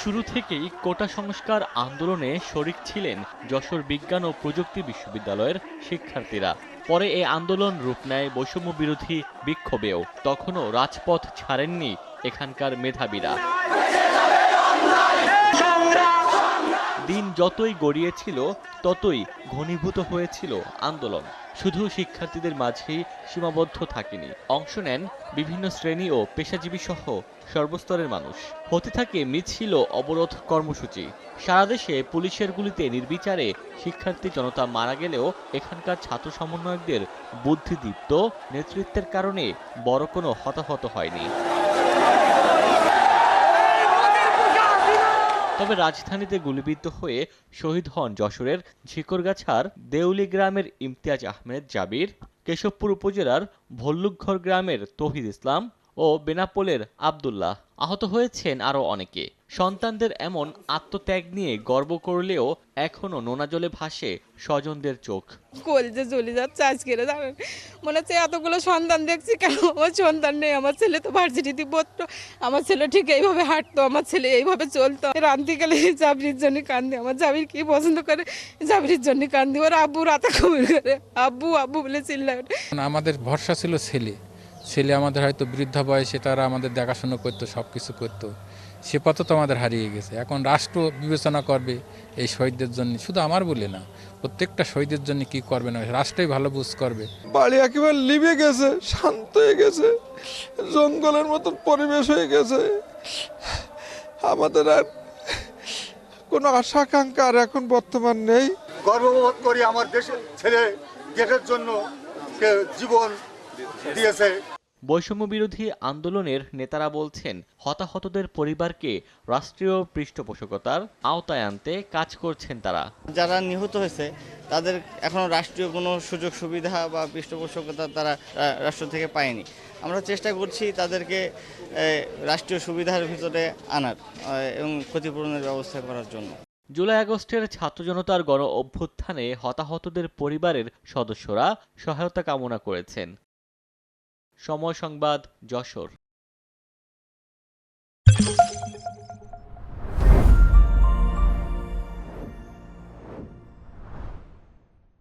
শুরু থেকেই কোটা সংস্কার আন্দোলনে শরিক ছিলেন যশোর বিজ্ঞান ও প্রযুক্তি বিশ্ববিদ্যালয়ের শিক্ষার্থীরা। পরে এ আন্দোলন রূপ নেয় বৈষম্য বিরোধী বিক্ষোভেও। তখনও রাজপথ ছাড়েননি এখানকার মেধাবীরা। দিন যতই গড়িয়েছিল ততই ঘনীভূত হয়েছিল আন্দোলন। শুধু শিক্ষার্থীদের মাঝেই সীমাবদ্ধ থাকেনি, অংশ নেন বিভিন্ন শ্রেণী ও পেশাজীবী সহ সর্বস্তরের মানুষ। হতে থাকে মিছিল, অবরোধ, কর্মসূচি। সারা দেশে পুলিশের গুলিতে নির্বিচারে শিক্ষার্থী জনতা মারা গেলেও এখানকার ছাত্র সমন্বয়কদের বুদ্ধিদীপ্ত নেতৃত্বের কারণে বড় কোনো হতাহত হয়নি। তবে রাজধানীতে গুলিবিদ্ধ হয়ে শহীদ হন যশোরের ঝিকরগাছার দেউলি গ্রামের ইমতিয়াজ আহমেদ জাবির, কেশবপুর উপজেলার ভল্লুকঘর গ্রামের তৌহিদ ইসলাম ও বেনাপোলের আব্দুল্লাহ। আহত হয়েছেন আরও অনেকে। সন্তানদের এমন আত্মত্যাগ নিয়ে গর্ব করলেও এখনো নোনা জলে ভাসে স্বজনদের চোখ। কলেজে চলে যাচ্ছে আজকে জানেন, মনে হচ্ছে এতগুলো সন্তান দেখছি কেন আমার সন্তান নেই। আমার ছেলে তো ভার্সিটিতে পড়তো, আমার ছেলে ঠিক এইভাবে হাঁটতো, আমার ছেলে এইভাবে চলতো। রান্তি গেলে জাবরির জন্য কান্দি, আমার জাবির কি পছন্দ করে জাবরির জন্য কান্দি। ওর আব্বু রাতে ঘুমিয়ে করে আব্বু আব্বু বলে চিল্লায়। আমাদের ভরসা ছিল ছেলে। ছেলে আমাদের হয়তো বৃদ্ধা বয়সে তারা আমাদের দেখাশোনা করতো, সব কিছু করতো। সে পথ তো আমাদের হারিয়ে গেছে। এখন রাষ্ট্র বিবেচনা করবে এই শহীদদের জন্য, শুধু আমার বলে না, প্রত্যেকটা শহীদের জন্য কি করবে না, রাষ্ট্রই ভালো বুঝ করবে। বাড়ি একেবারে লিবে গেছে, শান্ত হয়ে গেছে, জঙ্গলের মতন পরিবেশ হয়ে গেছে। আমাদের আর কোনো আশা আকাঙ্ক্ষা আর এখন বর্তমান নেই। গর্ববোধ করি আমার দেশের ছেলে দেশের জন্য জীবন দিয়েছে। বৈষম্য বিরোধী আন্দোলনের নেতারা বলছেন, হতাহতদের পরিবারকে রাষ্ট্রীয় পৃষ্ঠপোষকতার আওতায় আনতে কাজ করছেন তারা। যারা নিহত হয়েছে তাদের এখনো রাষ্ট্রীয় কোনো সুযোগ সুবিধা বা পৃষ্ঠপোষকতা তারা রাষ্ট্র থেকে পায়নি। আমরা চেষ্টা করছি তাদেরকে রাষ্ট্রীয় সুবিধার ভিতরে আনার এবং ক্ষতিপূরণের ব্যবস্থা করার জন্য। জুলাই আগস্টের ছাত্র জনতার গণ অভ্যুত্থানে হতাহতদের পরিবারের সদস্যরা সহায়তা কামনা করেছেন। সময় সংবাদ, যশোর।